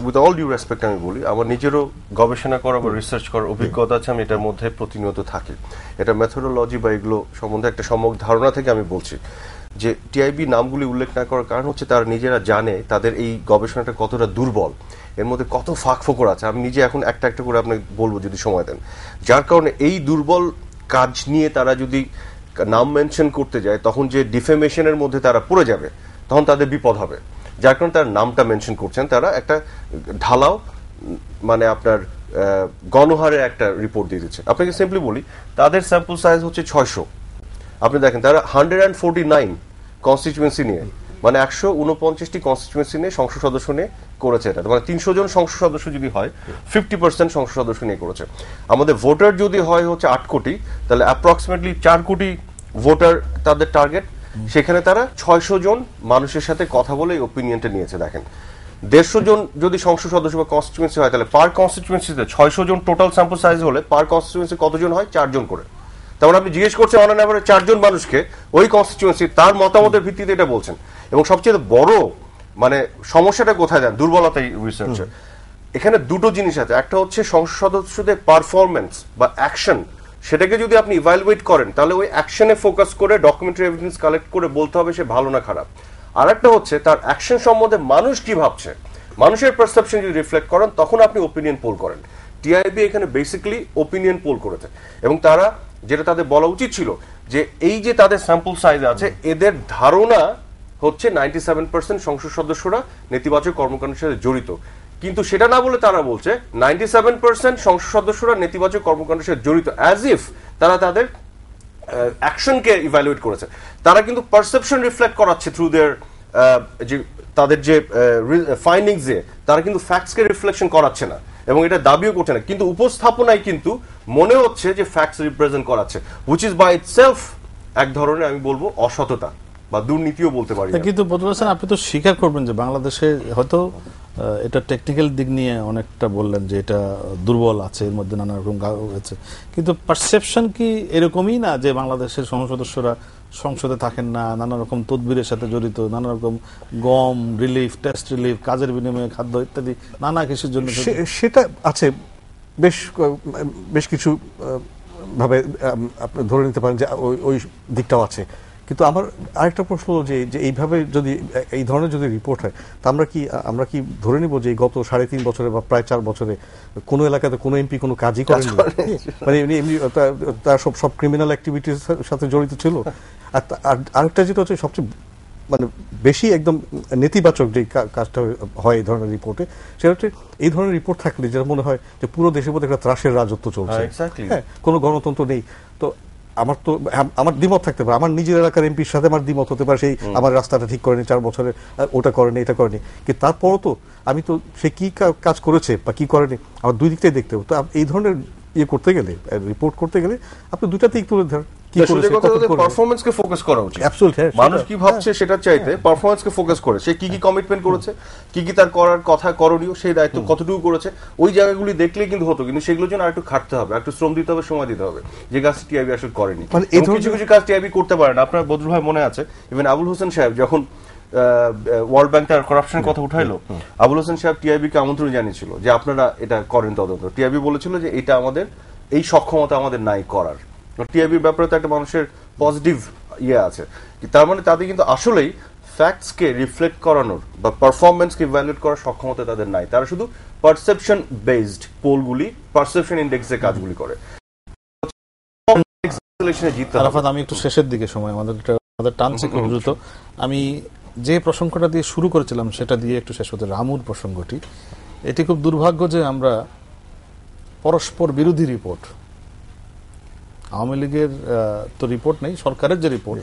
উইথ অল ডিউ রেসপেক্ট আমি বলি, আমার নিজেরও গবেষণা করা বা রিসার্চ করার অভিজ্ঞতা আছে, আমি এটার মধ্যে প্রতিনিয়ত থাকি। এটা মেথোডোলজি বা এগুলো সম্বন্ধে একটা সম্যক ধারণা থেকে আমি বলছি যে টিআইবি নামগুলি উল্লেখ না করার কারণ হচ্ছে তারা নিজেরা জানে তাদের এই গবেষণাটা কতটা দুর্বল, এর মধ্যে কত ফাঁক ফোকর আছে। আমি নিজে এখন একটা করে আপনাকে বলবো যদি সময় দেন। যার কারণে এই দুর্বল কাজ নিয়ে তারা যদি নাম মেনশন করতে যায়, তখন যে ডিফেমেশনের মধ্যে তারা পড়ে যাবে, তখন তাদের বিপদ হবে। যার কারণে তার নামটা মেনশন করছেন, তারা একটা ঢালাও মানে আপনার গণহারের একটা রিপোর্ট দিয়ে দিচ্ছে। আপনাকে সিম্পলি বলি, তাদের স্যাম্পল সাইজ হচ্ছে 600। আপনি দেখেন তারা 149 কনস্টিটিউয়েন্সি নিয়ে, মানে 149টি কনস্টিটিউয়েন্সি নিয়ে সংসদ সদস্য নিয়ে করেছে এটা। মানে 300 জন সংসদ সদস্য যদি হয়, 50% সংসদ সদস্য নিয়ে করেছে। আমাদের ভোটার যদি হয় হচ্ছে 8 কোটি, তাহলে অ্যাপ্রক্সিমেটলি 4 কোটি ভোটার তাদের টার্গেট। সেখানে তারা 600 জন মানুষের সাথে কথা বলে এই ওপিনিয়নটা নিয়েছে। দেখেন 150 জন যদি সংসদ সদস্য বা কনস্টিটিউয়েন্সি হয়, তাহলে পার কনস্টিটিউয়েন্সিতে 600 জন টোটাল স্যাম্পল সাইজ হলে পার কনস্টিটিউয়েন্সি কতজন হয়? 4 জন করে। তারপর আপনি জিজ্ঞেস করছেন অন অ্যান এভারেজ 4 জন মানুষকে ওই কনস্টিটিউয়েন্সি, তার মতামতের ভিত্তিতে এটা বলছেন। এবং সবচেয়ে বড় মানে সমস্যাটা কোথায় দেন, দুর্বলতা রিসার্চের। এখানে 2টো জিনিস আছে। একটা হচ্ছে সংসদ সদস্যদের পারফরমেন্স বা অ্যাকশন, সেটাকে যদি আপনি ইভ্যালুয়েট করেন, তাহলে ওই অ্যাকশনে ফোকাস করে ডকুমেন্টারি এভিডেন্স কালেক্ট করে বলতে হবে সে ভালো না খারাপ। আর একটা হচ্ছে তার অ্যাকশন সম্বন্ধে মানুষ কি ভাবছে, মানুষের পারসেপশন যদি রিফ্লেক্ট করেন, তখন আপনি ওপিনিয়ন পোল করেন। টিআইবি এখানে বেসিক্যালি ওপিনিয়ন পোল করেছে, এবং তারা যেটা তাদের বলা উচিত ছিল যে এই যে তাদের স্যাম্পল সাইজ আছে, এদের ধারণা হচ্ছে 97% সংসদ সদস্যরা নেতিবাচক কর্মকাণ্ডের সাথে জড়িত। কিন্তু সেটা না বলে তারা বলছে 97% সংসদ সদস্যরা নেতিবাচক কর্মকাণ্ডের সাথে জড়িত, অ্যাজ ইফ তারা তাদের অ্যাকশনকে ইভ্যালুয়েট করেছে, তারা কিন্তু পারসেপশন রিফ্লেক্ট করাচ্ছে থ্রু দেয়ার যে তাদের যে ফাইন্ডিংসে, তারা কিন্তু ফ্যাক্টসকে রিফ্লেকশন করাচ্ছে না এবং এটা দাবিও করছে না, কিন্তু উপস্থাপনায় কিন্তু মনে হচ্ছে যে ফ্যাক্টস রিপ্রেজেন্ট করাচ্ছে, হুইচ ইজ বাই ইটসেলফ এক ধরনের আমি বলবো অসততা বা দুর্নীতিও বলতে পারি। কিন্তু বদরুল হাসান, আপনি তো স্বীকার করবেন যে বাংলাদেশে হয়তো এটা টেকনিক্যাল দিক নিয়ে অনেকটা বললেন যে এটা দুর্বল আছে, এর মধ্যে নানা রকম হয়েছে, কিন্তু পারসেপশন কি এরকমই না যে বাংলাদেশের সদস্যরা সংসদে থাকেন না, নানা রকম তদবিরের সাথে জড়িত, নানা রকম গম রিলিফ, টেস্ট রিলিফ, কাজের বিনিময়ে খাদ্য ইত্যাদি নানা কিছুর জন্য সেটা আছে, বেশ বেশ কিছু ভাবে আপনি ধরে নিতে পারেন যে ওই দিকটাও আছে। কিন্তু আমার আরেকটা প্রশ্ন হলো যে এইভাবে যদি এই ধরনের যদি রিপোর্ট হয়, তা আমরা কি ধরে নিব যে গত 3.5 বছরে বা প্রায় 4 বছরে কোনো এলাকাতে কোনো এমপি কোনো কাজই করেনি, মানে এমনি তার সব ক্রিমিনাল অ্যাক্টিভিটির সাথে জড়িত ছিল? আর আরেকটা যেটা হচ্ছে সবচেয়ে মানে বেশি একদম নেতিবাচক যে কাজটা হয় এই ধরনের রিপোর্টে, সেটা হচ্ছে এই ধরনের রিপোর্ট থাকলে যেটা মনে হয় যে পুরো দেশের মধ্যে একটা ত্রাসের রাজত্ব চলছে, হ্যাঁ, কোনো গণতন্ত্র নেই। তো আমার দ্বিমত থাকতে পারে, আমার নিজের এলাকার এমপির সাথে আমার দ্বিমত হতে পারে, সেই আমার রাস্তাটা ঠিক করেনি 4 বছরে, ওটা করেনি, এটা করেনি, কিন্তু তারপরও তো আমি তো সে কি কাজ করেছে বা কি করেনি আমার দুই দিকটাই দেখতে হবে। তো এই ধরনের করতে গেলে, রিপোর্ট করতে গেলে আপনি দুটাতেই তুলে ধরেন, পারফরম্যান্সকে ফোকাস করা উচিত। মানুষ কি ভাবছে সেটা চাইতে পারফরম্যান্সকে ফোকাস করে, সে কি কি কমিটমেন্ট করেছে, কি কি তার করার কথা করণীয়, সেই দায়িত্ব কতটুকু করেছে, ওই জায়গাগুলি দেখলেই কিন্তু হতো। কিন্তু সেগুলোর জন্য আরেকটু খাটতে হবে, একটু শ্রম দিতে হবে, সময় দিতে হবে, যে কাজটি টিআইবি আসলে করেনি। কিছু কিছু কাজ টিআইবি করতে পারে না। আপনার বদরুল ভাই মনে আছে, ইভেন আবুল হোসেন সাহেব যখন ওয়ার্ল্ড ব্যাংক তার করাপশনের কথা উঠাইলো, আবুল হোসেন সাহেব টিআইবি কে আমন্ত্রণ জানিয়েছিল যে আপনারা এটা করেন তদন্ত। টিআইবি বলেছিল যে এটা আমাদের এই সক্ষমতা আমাদের নাই করার। টিআইবির ব্যাপারে তো একটা মানুষের পজিটিভ আছে, তার মানে তাদের কিন্তু আসলেই ফ্যাক্টসকে রিফ্লেক্ট করানোর বা পারফরমেন্সকে ইভ্যালুয়েট করার সক্ষমতা তাদের নাই। তারা শুধু পারসেপশন বেসড পোলগুলি, পারসেপশন ইন্ডেক্সে কাজগুলি করে। আমি একটু শেষের দিকে সময় আমাদের টানছে খুব দ্রুত। আমি যে প্রসঙ্গটা দিয়ে শুরু করেছিলাম সেটা দিয়ে একটু শেষ হতে, রামুর প্রসঙ্গটি, এটি খুব দুর্ভাগ্য যে আমরা পরস্পর বিরোধী রিপোর্ট, আওয়ামী লীগের তো রিপোর্ট নেই, সরকারের যে রিপোর্ট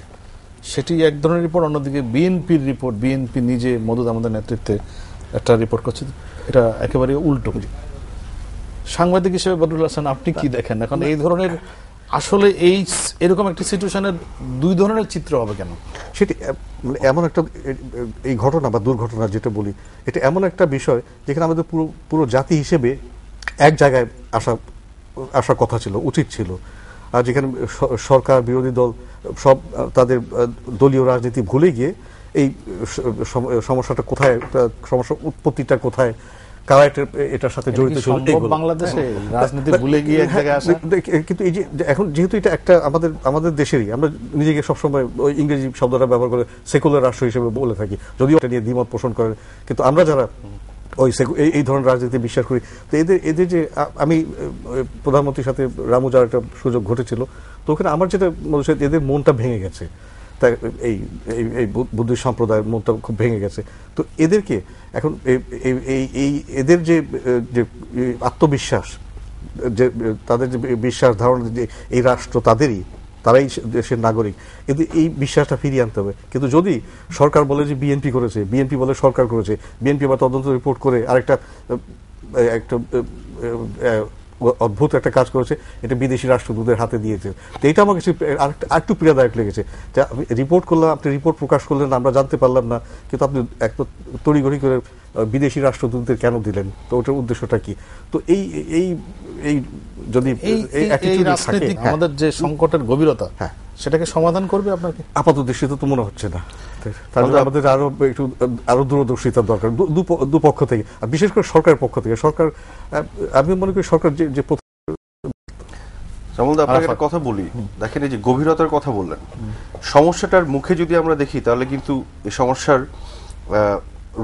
সেটি এক ধরনের রিপোর্ট, অন্যদিকে বিএনপির রিপোর্ট, বিএনপি নিজে মওদুদ আহমদের নেতৃত্বে একটা রিপোর্ট করছে, এটা একেবারে উল্টো। সাংবাদিক হিসেবে বদরুল হাসান, আপনি কি দেখেন এখন এই ধরনের, আসলে এরকম একটা সিচুয়েশনের দুই ধরনের চিত্র হবে কেন? সেটি এমন একটা এই ঘটনা বা দুর্ঘটনা যেটা বলি, এটা এমন একটা বিষয় যেখানে আমাদের পুরো জাতি হিসেবে এক জায়গায় আসার কথা ছিল, উচিত ছিল। আর যেখানে সরকার, বিরোধী দল সব তাদের দলীয় রাজনীতি ভুলে গিয়ে এই সমস্যাটা কোথায়, সমস্যার উৎপত্তিটা কোথায়, কারা এটার সাথে জড়িত ছিল, বাংলাদেশে রাজনীতি ভুলে গিয়ে এক জায়গায় আসা। কিন্তু এই যে এখন যেহেতু এটা একটা আমাদের দেশেরই, আমরা নিজেকে সবসময় ওই ইংরেজি শব্দটা ব্যবহার করে সেকুলার রাষ্ট্র হিসেবে বলে থাকি, যদিও এটা নিয়ে দ্বিমত পোষণ করেন, কিন্তু আমরা যারা ওই এই ধরনের রাজনীতি বিশ্বাস করি, তো এদের যে আমি প্রধানমন্ত্রীর সাথে রামু যাওয়ার একটা সুযোগ ঘটেছিল, তো ওখানে আমার যেটা মনে হচ্ছে এদের মনটা ভেঙে গেছে, তাই এই বুদ্ধিস্ট সম্প্রদায়ের মনটা খুব ভেঙে গেছে। তো এদেরকে এখন এদের যে আত্মবিশ্বাস, যে তাদের যে বিশ্বাস ধারণা যে এই রাষ্ট্র তারাই দেশের নাগরিক, কিন্তু এই বিশ্বাসটা ফিরিয়ে আনতে হবে। কিন্তু যদি সরকার বলে যে বিএনপি করেছে, বিএনপি বলে সরকার করেছে, বিএনপি আবার তদন্ত রিপোর্ট করে আরেকটা অদ্ভুত একটা কাজ করেছে, এটা বিদেশি রাষ্ট্রদূতের হাতে দিয়েছে, তো এটা আমার কাছে আরেকটু পীড়াদায়ক লেগেছে। যে রিপোর্ট করলাম, আপনি রিপোর্ট প্রকাশ করলেন, আমরা জানতে পারলাম না, কিন্তু আপনি একটা তড়িঘড়ি করে বিদেশি রাষ্ট্রদূতদের কেন দিলেন, তো ওটার উদ্দেশ্যটা কি? তো এই যদি আমাদের যে সংকটের গভীরতা, হ্যাঁ, সেটাকে সমাধান করবে আপনাকে আপাতত দৃষ্টিতে তো মনে হচ্ছে না। তাহলে আমাদের আরো দূরদর্শিতার দরকার দুপক্ষ থেকে, আর বিশেষ করে সরকারের পক্ষ থেকে। সরকার, আমি মনে করি সরকার যে আপনাকে একটা কথা বলি, দেখেন এই যে গভীরতার কথা বললেন, সমস্যাটার মুখে যদি আমরা দেখি তাহলে কিন্তু এই সমস্যার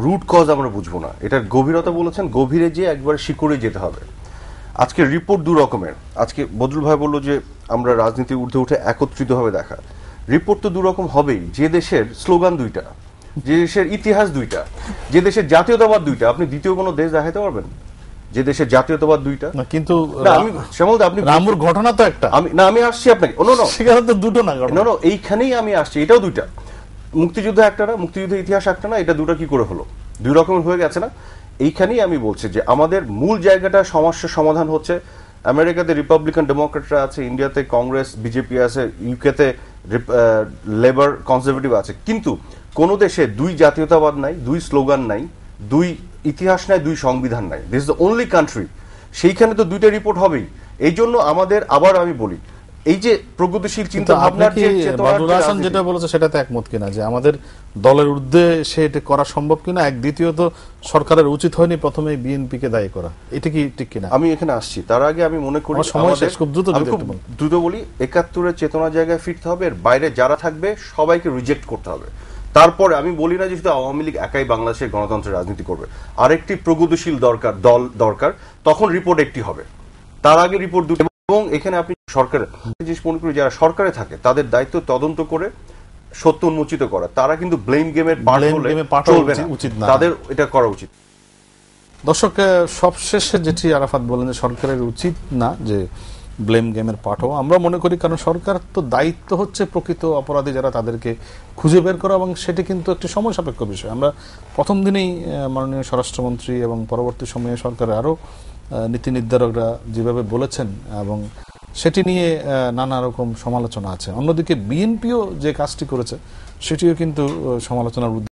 রুট কজ আমরা বুঝবো না। এটার গভীরতা বলেছেন, গভীরে যে একবার শিকড়ে যেতে হবে। আজকে রিপোর্ট দু রকমের। আজকে বদরুল ভাই বললো যে আমরা রাজনীতির ঊর্ধ্বে উঠে একত্রিতভাবে দেখা, রিপোর্ট তো দু রকম হবেই। যে দেশের স্লোগান দুইটা, যে দেশের ইতিহাস দুইটা, যে দেশের জাতীয়তাবাদ দুইটা, আপনি দ্বিতীয় কোনো দেশ দেখাতে পারবেন? যে দেশের জাতীয়তাবাদ দুইটা। না, কিন্তু না, আমি শ্যামল দা, আপনি রামুর ঘটনা তো একটা, আমি আসছি আপনাকে, সেখানে তো দুটো না ঘটনা। এইখানেই আমি আসছি, এটাও দুইটা। মুক্তিযুদ্ধ একটা না, মুক্তিযুদ্ধের ইতিহাস একটা না, এটা দুটো কি করে হলো? দুই রকমের হয়ে গেছে না? এইখানেই আমি বলছি যে আমাদের মূল জায়গাটা সমস্যার সমাধান হচ্ছে আমেরিকাতে রিপাবলিকান ডেমোক্রেটরা আছে, ইন্ডিয়াতে কংগ্রেস বিজেপি আছে, ইউকেতে লেবার কনজারভেটিভ আছে, কিন্তু কোন দেশে দুই জাতীয়তাবাদ নাই, দুই স্লোগান নাই, দুই ইতিহাস নাই, দুই সংবিধান নাই। This is the only country. সেইখানে তো দুইটা রিপোর্ট হবেই। এই জন্য আমাদের, আবার আমি বলি, এই যে প্রগতিশীল চিন্তা ভাবনার যে বদরুল হাসান যেটা বলেছে সেটাতে একমত কিনা, যে আমাদের দলের ঊর্ধ্বে সে এটা করা সম্ভব কিনা? এক, দ্বিতীয়ত সরকারের উচিত হয়নি প্রথমে বিএনপি কে দায়ী করা, এটা কি ঠিক কিনা? আমি এখানে আসছি, তার আগে আমি মনে করি খুব দ্রুত বলি, ৭১-এর চেতনা জায়গায় ফিরতে হবে, এর বাইরে যারা থাকবে সবাইকে রিজেক্ট করতে হবে। তারপরে আমি বলি না যে শুধু আওয়ামী লীগ একাই বাংলাদেশের গণতন্ত্রের রাজনীতি করবে, আরেকটি প্রগতিশীল দল দরকার, তখন রিপোর্ট একটি হবে, তার আগে রিপোর্ট দুটো। এবং এখানে আপনি সরকারের জিনিস মনে করি, যারা সরকারে থাকে তাদের দায়িত্ব তদন্ত করে সত্য উন্মোচিত করা, তারা কিন্তু ব্লেম গেমের পার্ট হলে চলবে না, উচিত না, তাদের এটা করা উচিত। দর্শক, সবশেষে যেটি আরাফাত বলেন যে সরকারের উচিত না যে ব্লেম গেমের পার্ট হওয়া, আমরা মনে করি, কারণ সরকার তো দায়িত্ব হচ্ছে প্রকৃত অপরাধী যারা তাদেরকে খুঁজে বের করা, এবং সেটি কিন্তু একটি সময় সাপেক্ষ বিষয়। আমরা প্রথম দিনেই মাননীয় স্বরাষ্ট্রমন্ত্রী এবং পরবর্তী সময়ে সরকারের আরো নীতি নির্ধারকরা যেভাবে বলেছেন, এবং সেটি নিয়ে নানা রকম সমালোচনা আছে। অন্যদিকে বিএনপিও যে কাজটি করেছে সেটিও কিন্তু সমালোচনার